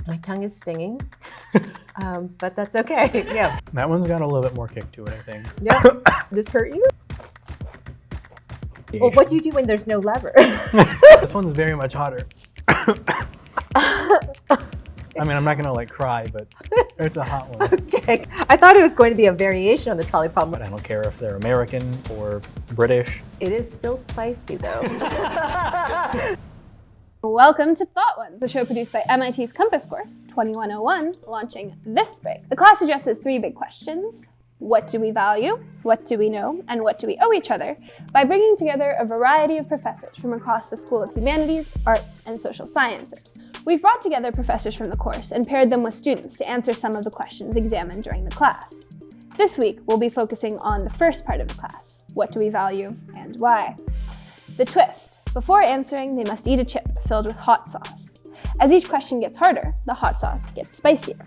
My tongue is stinging, but that's okay. Yeah. That one's got a little bit more kick to it, I think. Yeah. This hurt you? Well, what do you do when there's no lever? This one's very much hotter. I mean, I'm not gonna cry, but it's a hot one. Okay. I thought it was going to be a variation on the trolley problem. But I don't care if they're American or British. It is still spicy though. Welcome to Thought Ones, a show produced by MIT's Compass course 2101, launching this spring. The class addresses three big questions. What do we value? What do we know? And what do we owe each other? By bringing together a variety of professors from across the School of Humanities, Arts, and Social Sciences. We've brought together professors from the course and paired them with students to answer some of the questions examined during the class. This week, we'll be focusing on the first part of the class, what do we value and why? The twist, before answering, they must eat a chip filled with hot sauce. As each question gets harder, the hot sauce gets spicier.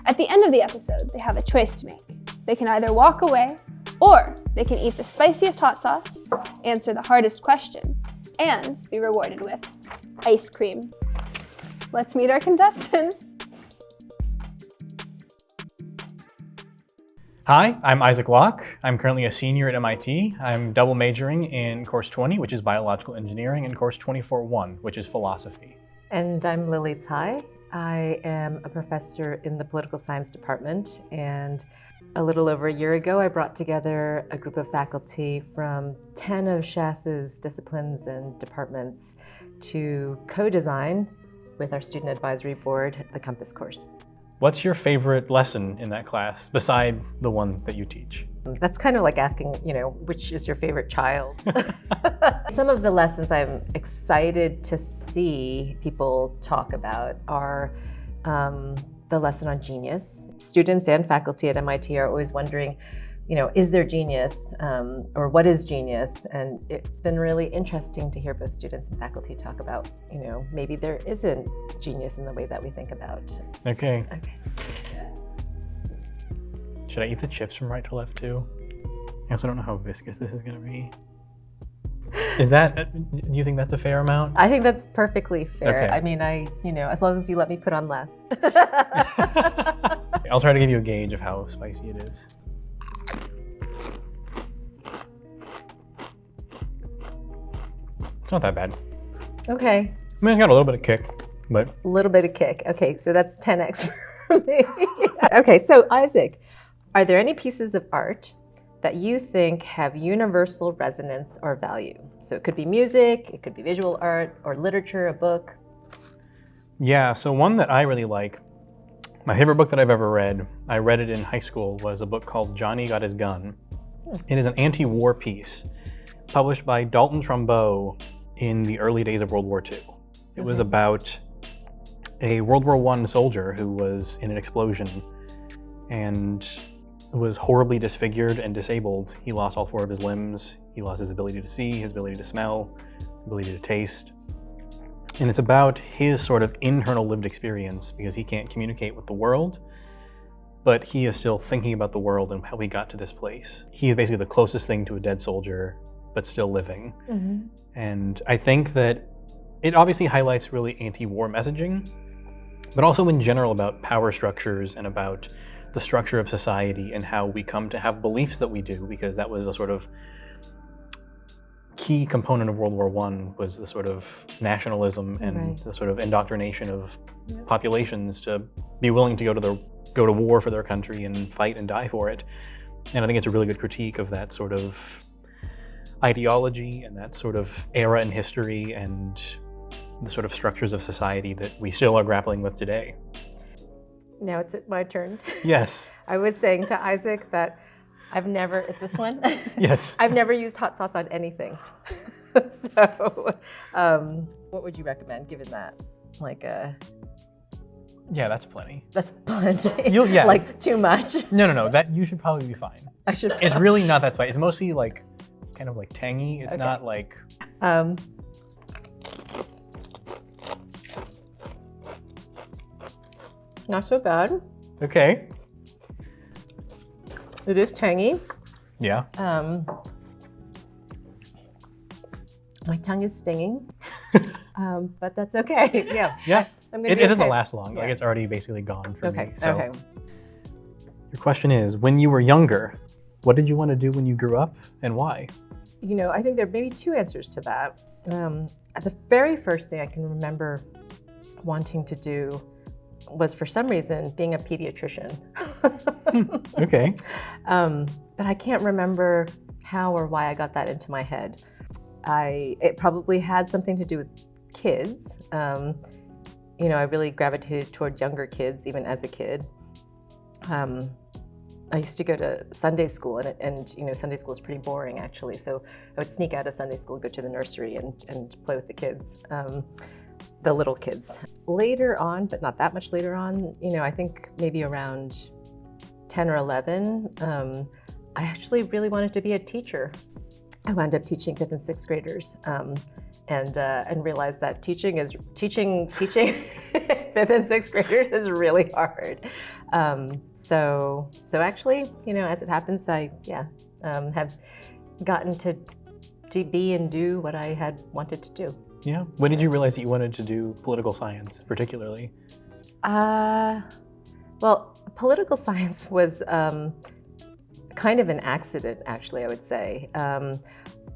At the end of the episode, they have a choice to make. They can either walk away, or they can eat the spiciest hot sauce, answer the hardest question, and be rewarded with ice cream. Let's meet our contestants. Hi, I'm Isaac Locke. I'm currently a senior at MIT. I'm double majoring in course 20, which is biological engineering, and course 24-1, which is philosophy. And I'm Lily Tsai. I am a professor in the political science department, and a little over a year ago, I brought together a group of faculty from 10 of SHAS's disciplines and departments to co-design with our student advisory board the Compass course. What's your favorite lesson in that class, beside the one that you teach? That's kind of like asking, which is your favorite child? Some of the lessons I'm excited to see people talk about are the lesson on genius. Students and faculty at MIT are always wondering, is there genius, or what is genius? And it's been really interesting to hear both students and faculty talk about, maybe there isn't genius in the way that we think about. Okay. Okay. Should I eat the chips from right to left too? I also don't know how viscous this is gonna be. Is that, do you think that's a fair amount? I think that's perfectly fair. Okay. I mean, as long as you let me put on less. I'll try to give you a gauge of how spicy it is. It's not that bad. Okay. I mean, it's got a little bit of kick, but... A little bit of kick. Okay, so that's 10x for me. Okay, so Isaac, are there any pieces of art that you think have universal resonance or value? So it could be music, it could be visual art, or literature, a book. Yeah, so one that I really like, my favorite book that I've ever read, I read it in high school, was a book called Johnny Got His Gun. It is an anti-war piece published by Dalton Trumbo in the early days of World War II. It was about a World War I soldier who was in an explosion and was horribly disfigured and disabled. He lost all 4 of his limbs. He lost his ability to see, his ability to smell, ability to taste. And it's about his sort of internal lived experience because he can't communicate with the world, but he is still thinking about the world and how he got to this place. He is basically the closest thing to a dead soldier, but still living. Mm-hmm. And I think that it obviously highlights really anti-war messaging, but also in general about power structures and about the structure of society and how we come to have beliefs that we do, because that was a sort of key component of World War I, was the sort of nationalism and the sort of indoctrination of populations to be willing to go to war for their country and fight and die for it. And I think it's a really good critique of that sort of ideology and that sort of era in history and the sort of structures of society that we still are grappling with today. Now it's my turn. Yes. I was saying to Isaac that is this one? Yes. I've never used hot sauce on anything. So, what would you recommend given that? Yeah, that's plenty. That's plenty. Yeah. Like too much? No, that you should probably be fine. I should. It's really not that spicy. It's mostly kind of tangy. It's Okay. not like... Not so bad. Okay. It is tangy. Yeah. My tongue is stinging, but that's okay. Yeah. Yeah. I'm gonna It be doesn't okay. last long. Yeah. Like it's already basically gone for Okay. me. So Okay. your question is, when you were younger, what did you want to do when you grew up and why? I think there may be two answers to that. The very first thing I can remember wanting to do was, for some reason, being a pediatrician. Okay. But I can't remember how or why I got that into my head. It probably had something to do with kids. I really gravitated toward younger kids, even as a kid. I used to go to Sunday school, and Sunday school is pretty boring, actually. So I would sneak out of Sunday school, go to the nursery, and play with the kids, the little kids. Later on, but not that much later on, I think maybe around 10 or 11, I actually really wanted to be a teacher. I wound up teaching 5th and 6th graders, and realized that teaching 5th and 6th graders is really hard. So actually, as it happens, I have gotten to be and do what I had wanted to do. Yeah. When did you realize that you wanted to do political science, particularly? Well, political science was kind of an accident, actually, I would say.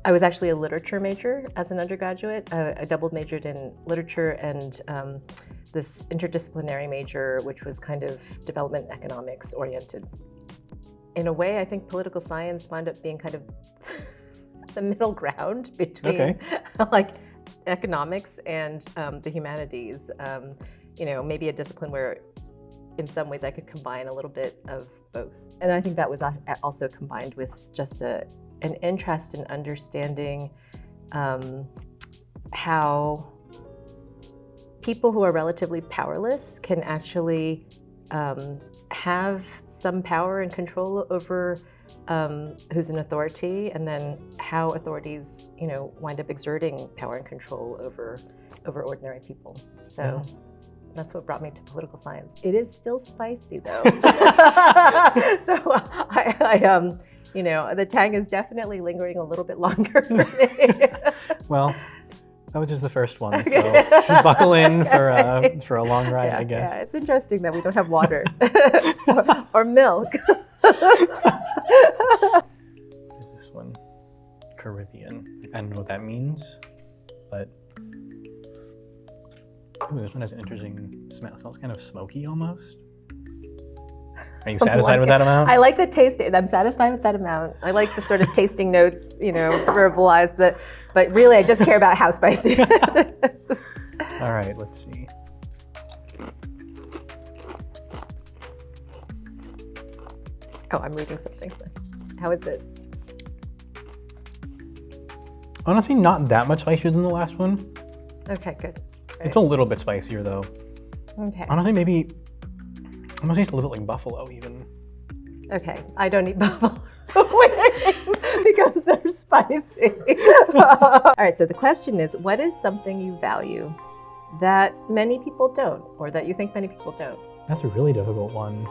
I was actually a literature major as an undergraduate. I double majored in literature and this interdisciplinary major, which was kind of development economics oriented. In a way, I think political science wound up being kind of the middle ground between like economics and the humanities. Maybe a discipline where in some ways I could combine a little bit of both. And I think that was also combined with just an interest in understanding how people who are relatively powerless can actually have some power and control over who's an authority, and then how authorities, wind up exerting power and control over ordinary people. So that's what brought me to political science. It is still spicy, though. So the tang is definitely lingering a little bit longer for me. Well, that was just the first one, so just buckle in for a long ride, I guess. Yeah, it's interesting that we don't have water or milk. Is this one Caribbean? I don't know what that means, but ooh, this one has an interesting smell. It smells kind of smoky almost. Are you satisfied with that amount? I like the taste. I'm satisfied with that amount. I like the sort of tasting notes, verbalized that. But really, I just care about how spicy it is. All right, let's see. Oh, I'm reading something. How is it? Honestly, not that much spicier than the last one. Okay, good. Right. It's a little bit spicier, though. Okay. Honestly, maybe almost tastes a little bit like buffalo, even. Okay, I don't eat buffalo wings because they're spicy. All right, so the question is, what is something you value that many people don't, or that you think many people don't? That's a really difficult one.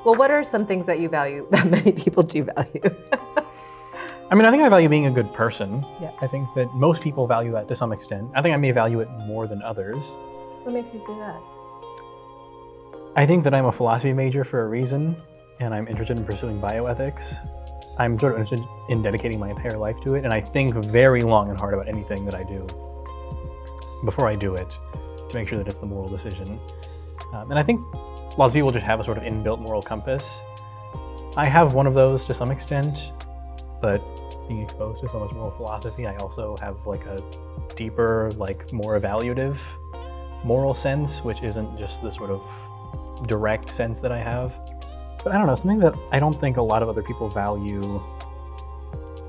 Well, what are some things that you value that many people do value? I mean, I think I value being a good person. Yeah. I think that most people value that to some extent. I think I may value it more than others. What makes you say that? I think that I'm a philosophy major for a reason, and I'm interested in pursuing bioethics. I'm sort of interested in dedicating my entire life to it, and I think very long and hard about anything that I do before I do it to make sure that it's the moral decision. And I think lots of people just have a sort of inbuilt moral compass. I have one of those to some extent, but being exposed to so much moral philosophy, I also have like a deeper, like more evaluative moral sense, which isn't just the sort of direct sense that I have. But I don't know, something that I don't think a lot of other people value.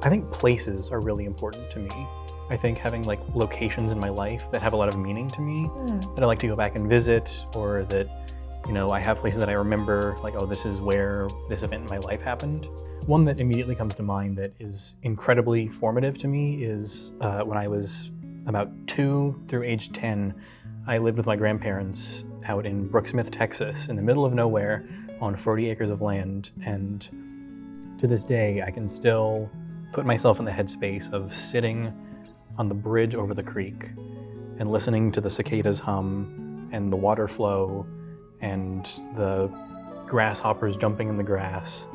I think places are really important to me. I think having like locations in my life that have a lot of meaning to me, that I like to go back and visit, or that, I have places that I remember, like, oh, this is where this event in my life happened. One that immediately comes to mind that is incredibly formative to me is when I was about 2 through age 10, I lived with my grandparents out in Brooksmith, Texas, in the middle of nowhere on 40 acres of land. And to this day, I can still put myself in the headspace of sitting on the bridge over the creek and listening to the cicadas hum and the water flow and the grasshoppers jumping in the grass.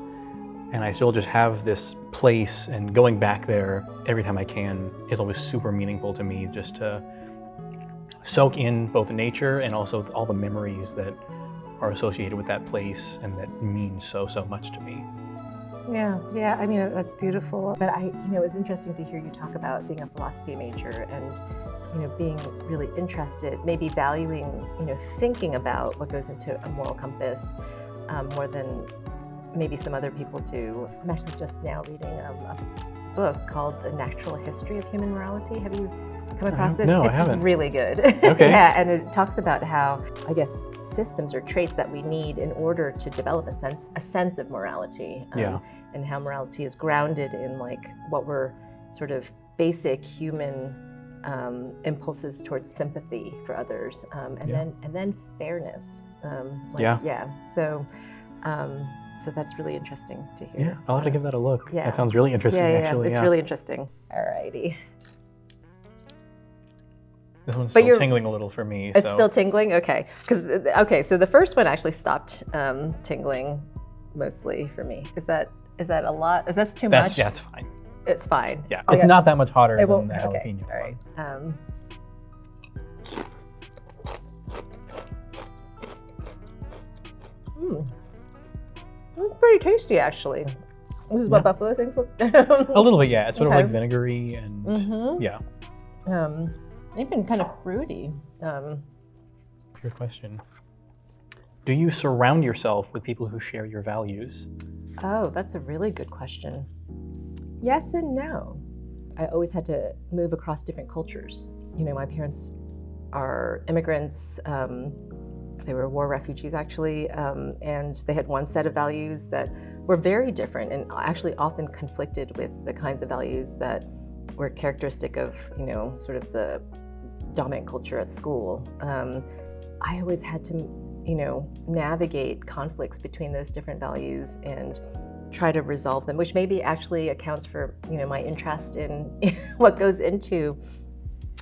And I still just have this place, and going back there every time I can is always super meaningful to me, just to soak in both nature and also all the memories that are associated with that place and that mean so much to me. Yeah. I mean, that's beautiful. But it was interesting to hear you talk about being a philosophy major and, being really interested, maybe valuing, thinking about what goes into a moral compass more than maybe some other people do. I'm actually just now reading a book called A Natural History of Human Morality. Have you come across this? No, it's I haven't. Really good. Okay. Yeah, and it talks about how, I guess, systems or traits that we need in order to develop a sense of morality. And how morality is grounded in like what were sort of basic human impulses towards sympathy for others, and then fairness. So that's really interesting to hear. Yeah, I'll have to give that a look. Yeah. That sounds really interesting, actually. It's really interesting. Alrighty. This one's still tingling a little for me. It's still tingling? Okay. So the first one actually stopped tingling mostly for me. Is that a lot? Is that too much? Yeah, it's fine. It's fine. Yeah, it's not that much hotter than the jalapeno. Okay. All right. It's pretty tasty, actually. This is what buffalo things look. A little bit, yeah. It's sort of like vinegary and yeah. Even kind of fruity. Good question. Do you surround yourself with people who share your values? Oh, that's a really good question. Yes and no. I always had to move across different cultures. My parents are immigrants. They were war refugees, actually, and they had one set of values that were very different and actually often conflicted with the kinds of values that were characteristic of, sort of the dominant culture at school. I always had to, navigate conflicts between those different values and try to resolve them, which maybe actually accounts for, my interest in what goes into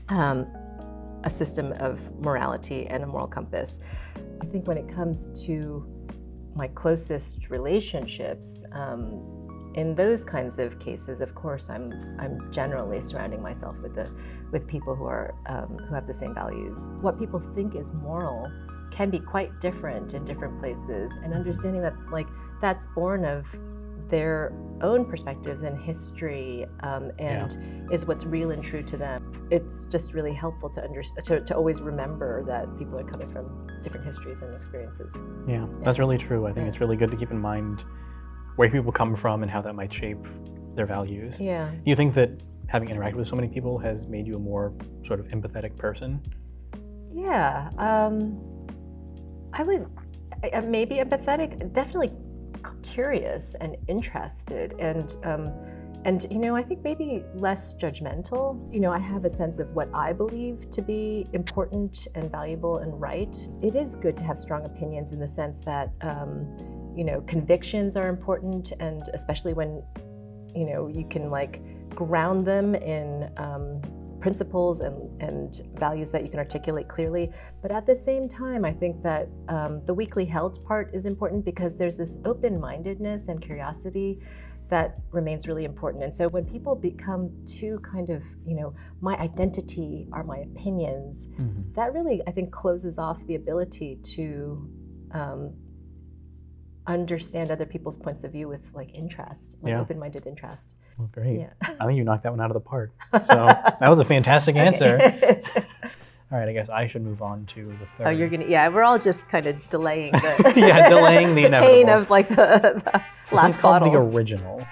a system of morality and a moral compass. I think when it comes to my closest relationships, in those kinds of cases, of course, I'm generally surrounding myself with people who have the same values. What people think is moral can be quite different in different places, and understanding that that's born of their own perspectives and history, is what's real and true to them. It's just really helpful to always remember that people are coming from different histories and experiences. Yeah, that's really true. I think it's really good to keep in mind where people come from and how that might shape their values. Yeah. Do you think that having interacted with so many people has made you a more sort of empathetic person? Yeah, I would maybe empathetic, definitely curious and interested, and I think maybe less judgmental. I have a sense of what I believe to be important and valuable and right. It is good to have strong opinions in the sense that convictions are important, and especially when you can ground them in principles and values that you can articulate clearly. But at the same time, I think that the weakly held part is important, because there's this open-mindedness and curiosity that remains really important. And so when people become too kind of, my identity are my opinions, that really, I think, closes off the ability to understand other people's points of view with interest, open-minded interest. Well, great. Yeah. I think you knocked that one out of the park. So that was a fantastic answer. All right, I guess I should move on to the third. Oh, you're gonna, we're all just kind of delaying the delaying the inevitable. pain of the last bottle. Called the original,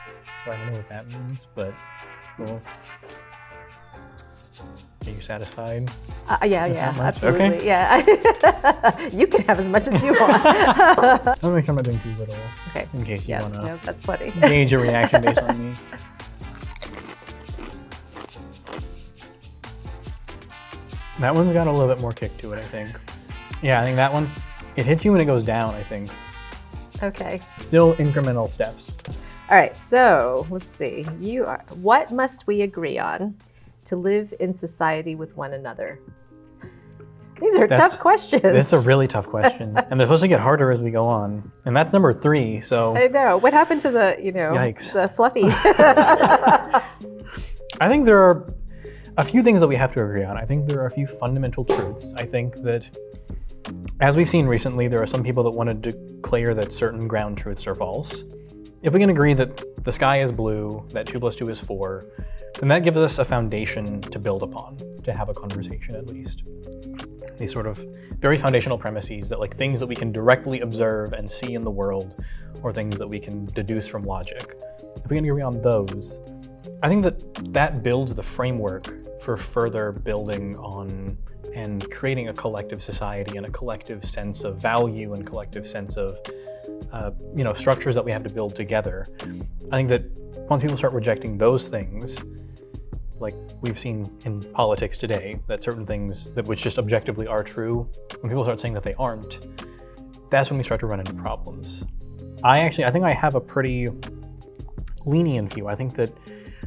so I don't know what that means, but cool. Are you satisfied? Yeah, absolutely. Okay. Yeah. You can have as much as you want. I'll make sure I'm not doing too little. Okay. In case you want to no, that's funny. gauge a reaction based on me. That one's got a little bit more kick to it, I think. Yeah, I think that one, it hits you when it goes down, I think. Okay. Still incremental steps. All right, so let's see. What must we agree on to live in society with one another? These are tough questions. It's a really tough question. And they're supposed to get harder as we go on. And that's number 3, so... I know. What happened to the, Yikes. the fluffy? I think there are a few things that we have to agree on. I think there are a few fundamental truths. I think that, as we've seen recently, there are some people that want to declare that certain ground truths are false. If we can agree that the sky is blue, that 2 + 2 is 4, then that gives us a foundation to build upon, to have a conversation at least. These sort of very foundational premises that, like, things that we can directly observe and see in the world, or things that we can deduce from logic. If we can agree on those, I think that builds the framework for further building on and creating a collective society and a collective sense of value and collective sense of structures that we have to build together. I think that once people start rejecting those things, like we've seen in politics today, that certain things that which just objectively are true, when people start saying that they aren't, that's when we start to run into problems. I think I have a pretty lenient view. I think that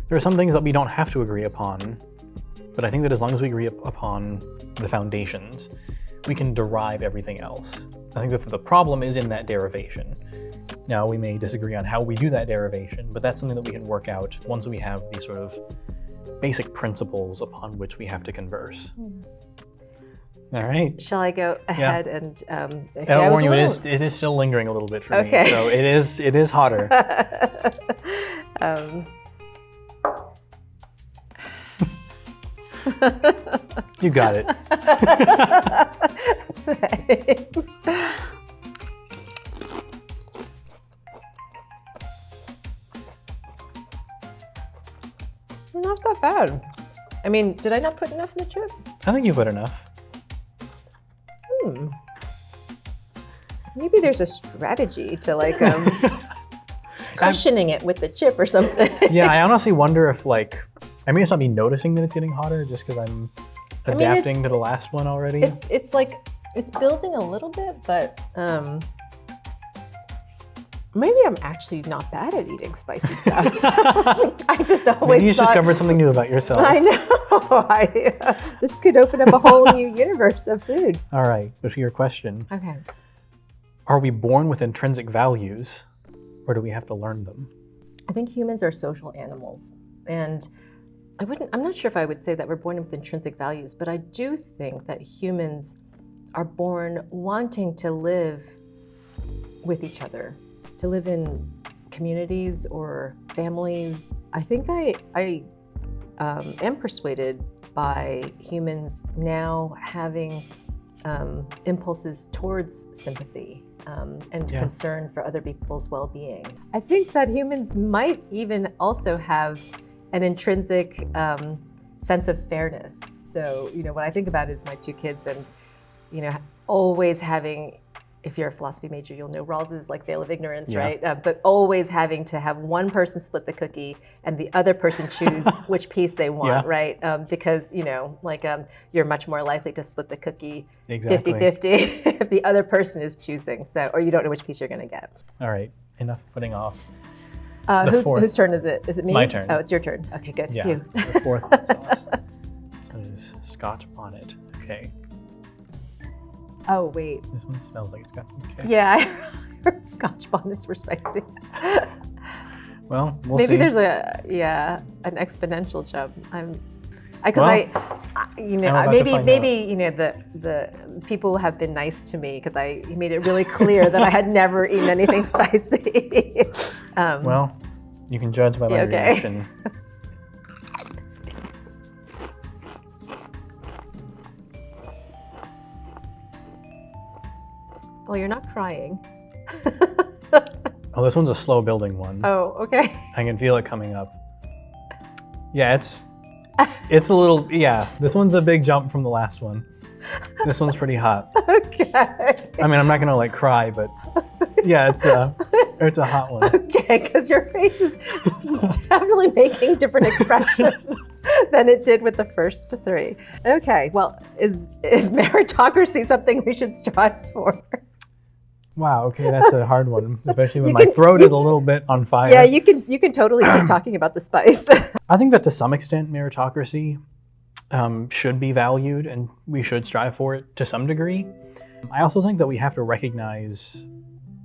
there are some things that we don't have to agree upon, but I think that as long as we agree upon the foundations, we can derive everything else. I think that the problem is in that derivation. Now, we may disagree on how we do that derivation, but that's something that we can work out once we have these sort of basic principles upon which we have to converse. All right. Shall I go ahead and I'll warn you, it is still lingering a little bit for me, so it is hotter. You got it. Thanks. Not that bad. I mean, did I not put enough in the chip? I think you put enough. Maybe there's a strategy to cushioning it with the chip or something. Yeah, I honestly wonder if I may just not be noticing that it's getting hotter just because I'm adapting to the last one already. It's building a little bit, but maybe I'm actually not bad at eating spicy stuff. I just always Maybe you discovered something new about yourself. I know. This could open up a whole new universe of food. All right, but to your question. Okay. Are we born with intrinsic values, or do we have to learn them? I think humans are social animals, and I'm not sure if I would say that we're born with intrinsic values, but I do think that humans are born wanting to live with each other, to live in communities or families. I think I am persuaded by humans now having impulses towards sympathy and concern for other people's well-being. I think that humans might even also have an intrinsic sense of fairness. So, what I think about is my 2 kids and, always having, if you're a philosophy major, you'll know Rawls's veil of ignorance, right? But always having to have one person split the cookie and the other person choose which piece they want, right? Because, you're much more likely to split the cookie 50-50 if the other person is choosing. So, or you don't know which piece you're going to get. All right, enough putting off. Whose turn is it? Is it me? It's my turn. Oh, it's your turn. Okay, good. Yeah, Phew. the 4th hot sauce. This one is Scotch bonnet. Okay. Oh, wait. This one smells like it's got some kick. Yeah, I heard Scotch bonnets were spicy. Well, we'll Maybe see. there's an exponential jump. The people have been nice to me because I made it really clear that I had never eaten anything spicy. Well, you can judge by my reaction. Well, you're not crying. Oh, this one's a slow building one. Oh, okay. I can feel it coming up. Yeah, it's a little, this one's a big jump from the last one. This one's pretty hot. Okay. I mean, I'm not gonna cry, but yeah, it's a hot one. Okay, because your face is definitely making different expressions than it did with the first 3. Okay, well, is meritocracy something we should strive for? Wow, okay, that's a hard one, especially when my throat is a little bit on fire. Yeah, you can totally keep talking about the spice. I think that to some extent, meritocracy should be valued and we should strive for it to some degree. I also think that we have to recognize,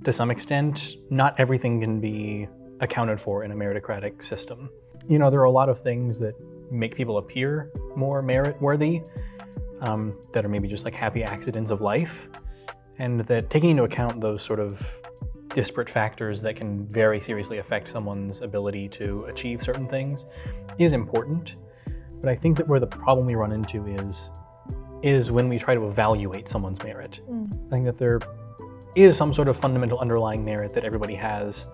to some extent, not everything can be accounted for in a meritocratic system. You know, there are a lot of things that make people appear more merit-worthy, that are maybe just like happy accidents of life, and that taking into account those sort of disparate factors that can very seriously affect someone's ability to achieve certain things is important. But I think that where the problem we run into is when we try to evaluate someone's merit. I think that there is some sort of fundamental underlying merit that everybody has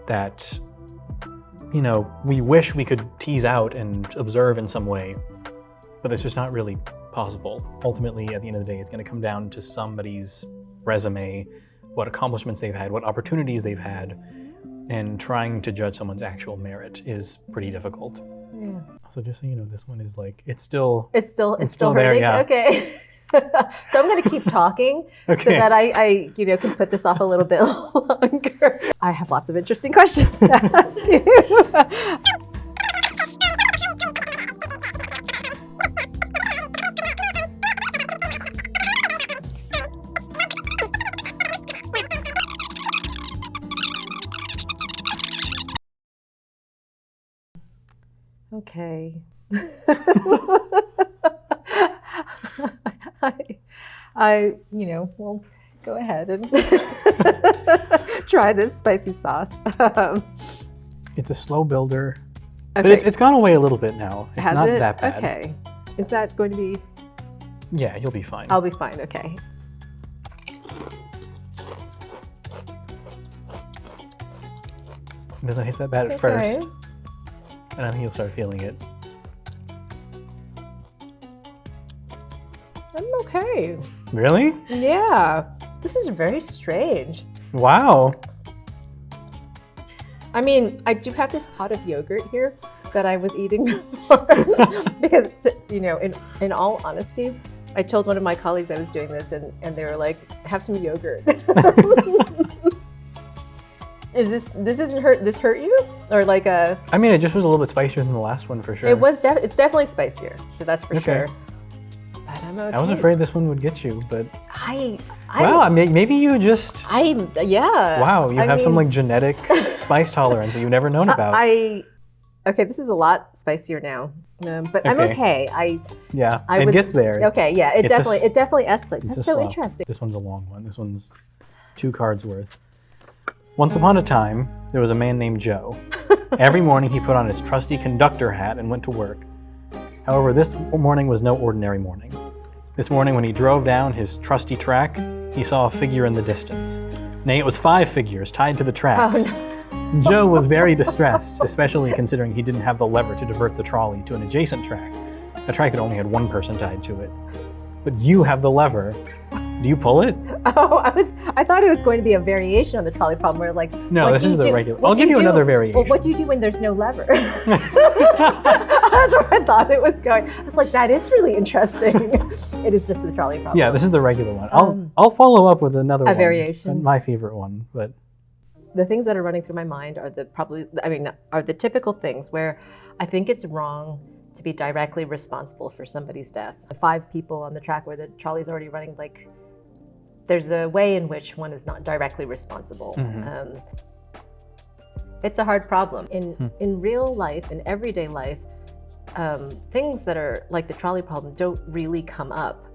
that, you know, we wish we could tease out and observe in some way, but it's just not really possible. Ultimately, at the end of the day, it's going to come down to somebody's resume, what accomplishments they've had, what opportunities they've had, and trying to judge someone's actual merit is pretty difficult. Yeah. So just so you know, this one is like, it's still still there, hurting? yeah. Okay. So I'm going to keep talking so Okay. that I can put this off a little bit longer. I have lots of interesting questions to ask you. Okay. Well, go ahead and try this spicy sauce. It's a slow builder, but Okay. it's gone away a little bit now. It's Has not it? that bad. Okay. Is that going to be? Yeah, you'll be fine. I'll be fine. Okay. It doesn't taste that bad at first, and I think you'll start feeling it. I'm okay. Really? Yeah. This is very strange. Wow. I mean, I do have this pot of yogurt here that I was eating before because, in all honesty, I told one of my colleagues I was doing this, and they were like, "Have some yogurt." This hurt you, or like a? I mean, it just was a little bit spicier than the last one for sure. It's definitely spicier, so that's for Okay. sure. But I'm okay. I was afraid this one would get you, but Well, maybe you just. Yeah. Wow, you I have some mean- like genetic spice tolerance that you've never known about. Okay, this is a lot spicier now, but I'm Okay. okay. Yeah, I it was- gets there. Okay, yeah, it It's a definitely escalates. It's That's a so slow. interesting. This one's a long one. This one's 2 cards worth. Once upon a time, there was a man named Joe. Every morning he put on his trusty conductor hat and went to work. However, this morning was no ordinary morning. This morning when he drove down his trusty track, he saw a figure in the distance. Nay, it was 5 figures tied to the tracks. Oh, no. Joe was very distressed, especially considering he didn't have the lever to divert the trolley to an adjacent track, a track that only had 1 person tied to it. But you have the lever. Do you pull it? Oh, I thought it was going to be a variation on the trolley problem where like. No, what this do is you the do- regular. what I'll do give you do- another variation. Well, what do you do when there's no lever? That's where I thought it was going. I was like, that is really interesting. It is just the trolley problem. Yeah, this is the regular one. I'll follow up with another one. variation. My favorite one, but The things that are running through my mind are the typical things where I think it's wrong to be directly responsible for somebody's death. The 5 people on the track where the trolley's already running, like, there's a way in which one is not directly responsible. It's a hard problem. In real life, in everyday life, things that are like the trolley problem don't really come up.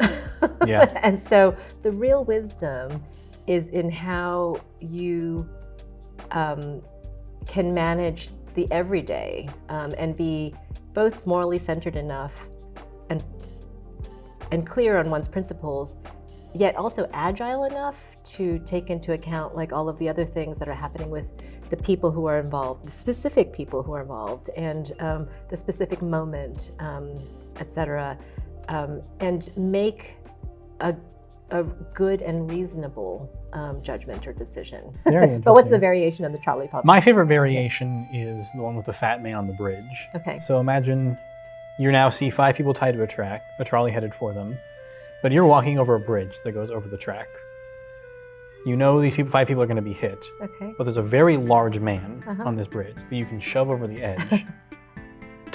Yeah. And so the real wisdom is in how you can manage the everyday and be both morally centered enough and clear on one's principles, yet also agile enough to take into account like all of the other things that are happening with the people who are involved, the specific people who are involved, and the specific moment, et cetera, and make a good and reasonable judgment or decision. Very But what's the interesting. variation on the trolley problem? My favorite variation is the one with the fat man on the bridge. Okay. So imagine you now see 5 people tied to a track, a trolley headed for them, but you're walking over a bridge that goes over the track. You know these 5 people are going to be hit, Okay. but there's a very large man on this bridge that you can shove over the edge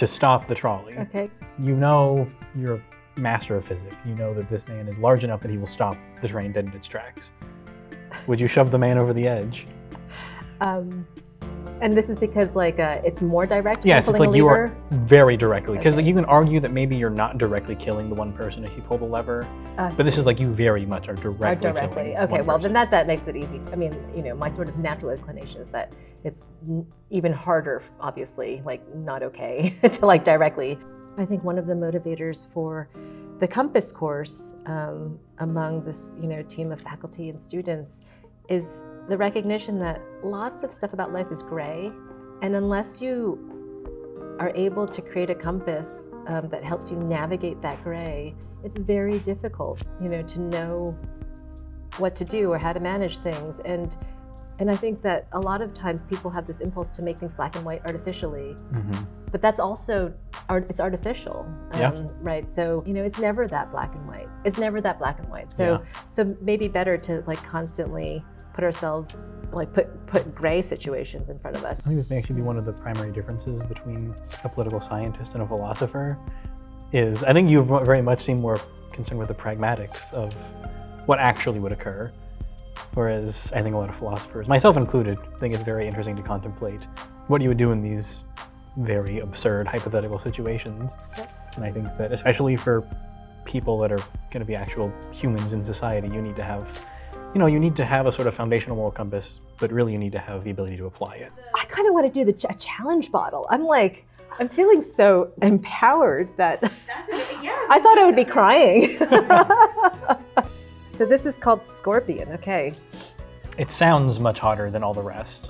to stop the trolley. Okay. You know you're a master of physics. You know that this man is large enough that he will stop the train dead in its tracks. Would you shove the man over the edge? And this is because like it's more direct. Yes, than it's pulling like a you lever? are very directly. Because Okay. like, you can argue that maybe you're not directly killing the one person if you pull the lever. But this is like you very much are directly killing Okay, one well person. then that makes it easy. I mean, my sort of natural inclination is that it's even harder, obviously, like not okay to like directly. I think one of the motivators for the Compass course among this team of faculty and students is the recognition that lots of stuff about life is gray, and unless you are able to create a compass that helps you navigate that gray, it's very difficult, to know what to do or how to manage things. And I think that a lot of times people have this impulse to make things black and white artificially, but that's also it's artificial, right? So it's never that black and white. It's never that black and white. So maybe better to like constantly put ourselves like put gray situations in front of us. I think this may actually be one of the primary differences between a political scientist and a philosopher. Is I think you very much seem more concerned with the pragmatics of what actually would occur. Whereas I think a lot of philosophers, myself included, think it's very interesting to contemplate what you would do in these very absurd hypothetical situations. And I think that especially for people that are going to be actual humans in society, you need to have, you need to have a sort of foundational moral compass, but really you need to have the ability to apply it. I kind of want to do the challenge bottle. I'm feeling so empowered that I thought I would be crying. So this is called Scorpion, okay. It sounds much hotter than all the rest.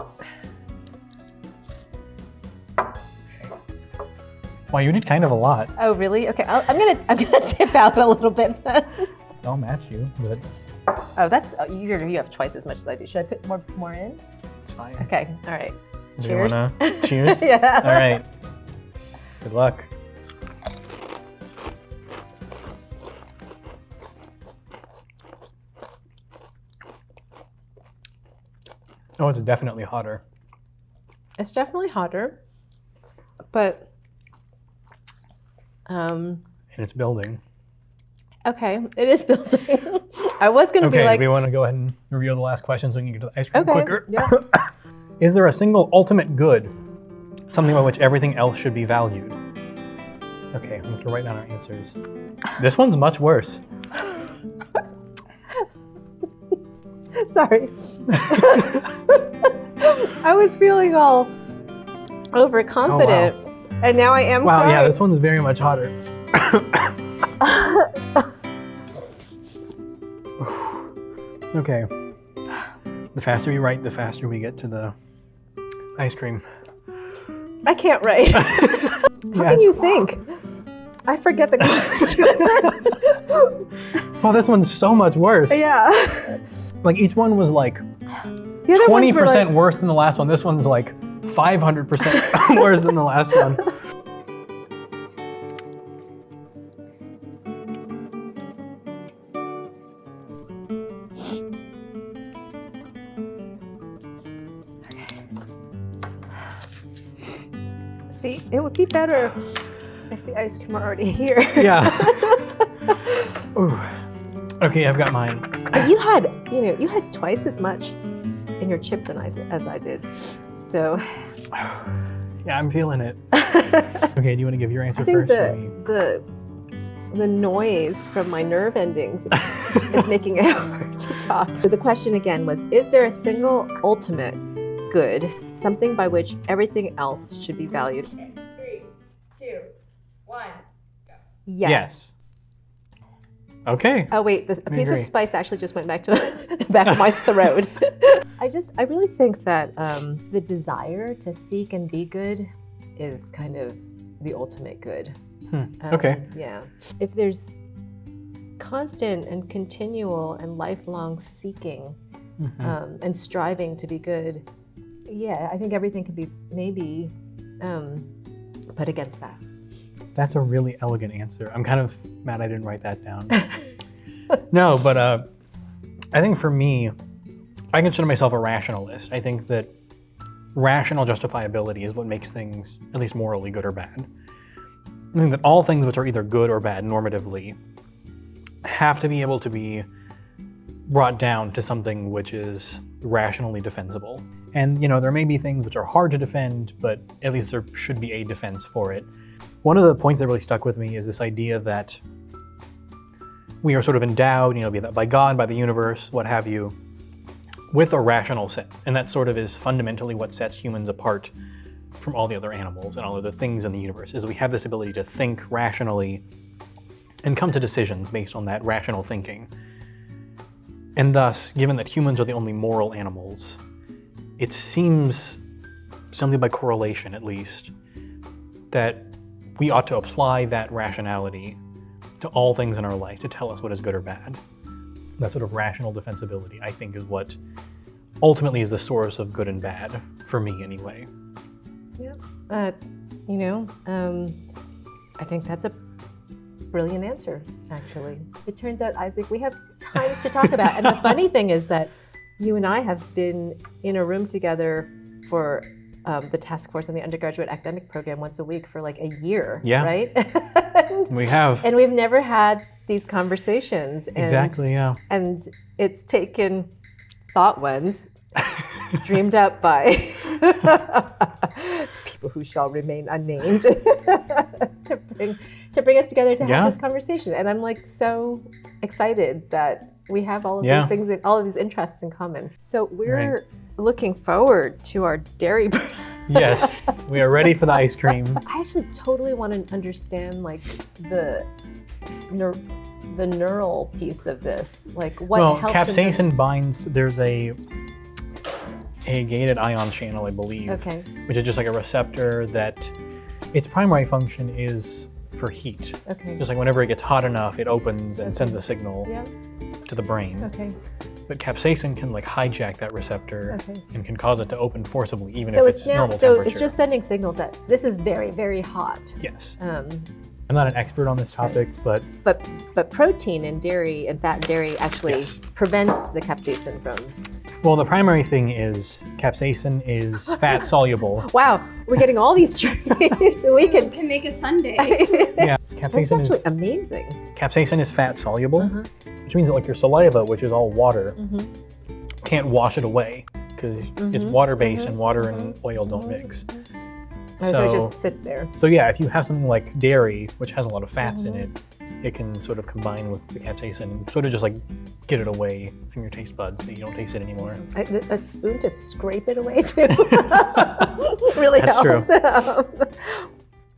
Wow, you did kind of a lot. Oh, really? Okay, I'm gonna tip out a little bit then. I'll match you, but Oh, you have twice as much as I do. Should I put more in? it's fine. Okay, all right. Do Cheers. you wanna cheers? Yeah. All right. Good luck. Oh, it's definitely hotter. It's definitely hotter, but And it's building. okay, it is building. I was gonna be Okay, like, do we want to go ahead and reveal the last question so we can get to the ice cream okay, quicker? yeah. Is there a single ultimate good, something by which everything else should be valued? Okay, we have to write down our answers. This one's much worse. Sorry. I was feeling all overconfident, and now I am Wow, crying. yeah, this one's very much hotter. Okay. The faster you write, the faster we get to the ice cream. I can't write. How can you think? I forget the question. Wow, this one's so much worse. Yeah. Like each one was like The other ones 20% were like, worse than the last one. This one's like 500% worse than the last one. see, it would be better if the ice cream were already here. Yeah. Ooh. Okay, I've got mine. But you had twice as much in your chip than as I did. So Yeah, I'm feeling it. Okay, do you want to give your answer I think first? the noise from my nerve endings is making it hard to talk. So the question again was, is there a single ultimate good, something by which everything else should be valued? 3, 2, 1. Yes. Okay. Oh wait, a piece agree. of spice actually just went back to the back of my throat. I really think that the desire to seek and be good is kind of the ultimate good. Okay. Yeah. If there's constant and continual and lifelong seeking and striving to be good, yeah, I think everything could be maybe put against that. That's a really elegant answer. I'm kind of mad I didn't write that down. No, but I think for me, I consider myself a rationalist. I think that rational justifiability is what makes things at least morally good or bad. I think that all things which are either good or bad normatively have to be able to be brought down to something which is rationally defensible. And there may be things which are hard to defend, but at least there should be a defense for it. One of the points that really stuck with me is this idea that we are sort of endowed, be that by God, by the universe, what have you, with a rational sense. And that sort of is fundamentally what sets humans apart from all the other animals and all of the things in the universe, is we have this ability to think rationally and come to decisions based on that rational thinking. And thus, given that humans are the only moral animals, it seems, simply by correlation at least, that we ought to apply that rationality to all things in our life to tell us what is good or bad. That sort of rational defensibility, I think, is what ultimately is the source of good and bad, for me anyway. Yeah. I think that's a brilliant answer, actually. It turns out, Isaac, we have tons to talk about. And the funny thing is that you and I have been in a room together for the task force on the undergraduate academic program once a week for like a year, Yeah. right? We have. And we've never had these conversations. Exactly, yeah. And it's taken thought ones dreamed up by people who shall remain unnamed to bring us together to have this conversation. And I'm like so excited that we have all of these things and all of these interests in common. So we're looking forward to our dairy bread. Yes, we are ready for the ice cream. I actually totally want to understand like the neural piece of this. Like what helps capsaicin binds, there's a gated ion channel, I believe, which is just like a receptor that its primary function is for heat. Okay. Just like whenever it gets hot enough, it opens and sends a signal to the brain. Okay. But capsaicin can like hijack that receptor and can cause it to open forcibly, even So if it's normal so temperature. it's just sending signals that this is very, very hot. Yes. I'm not an expert on this topic, but protein in dairy and fat in dairy actually prevents the capsaicin from. Well, the primary thing is capsaicin is fat soluble. Wow, we're getting all these traits. So we can make a sundae. Yeah, That's capsaicin actually amazing. Capsaicin is fat soluble, which means that like your saliva, which is all water, can't wash it away because it's water-based and water and oil don't mix. So it just sits there. So yeah, if you have something like dairy, which has a lot of fats in it, it can sort of combine with the capsaicin and sort of just like get it away from your taste buds so you don't taste it anymore. A spoon to scrape it away too really That's helps. true.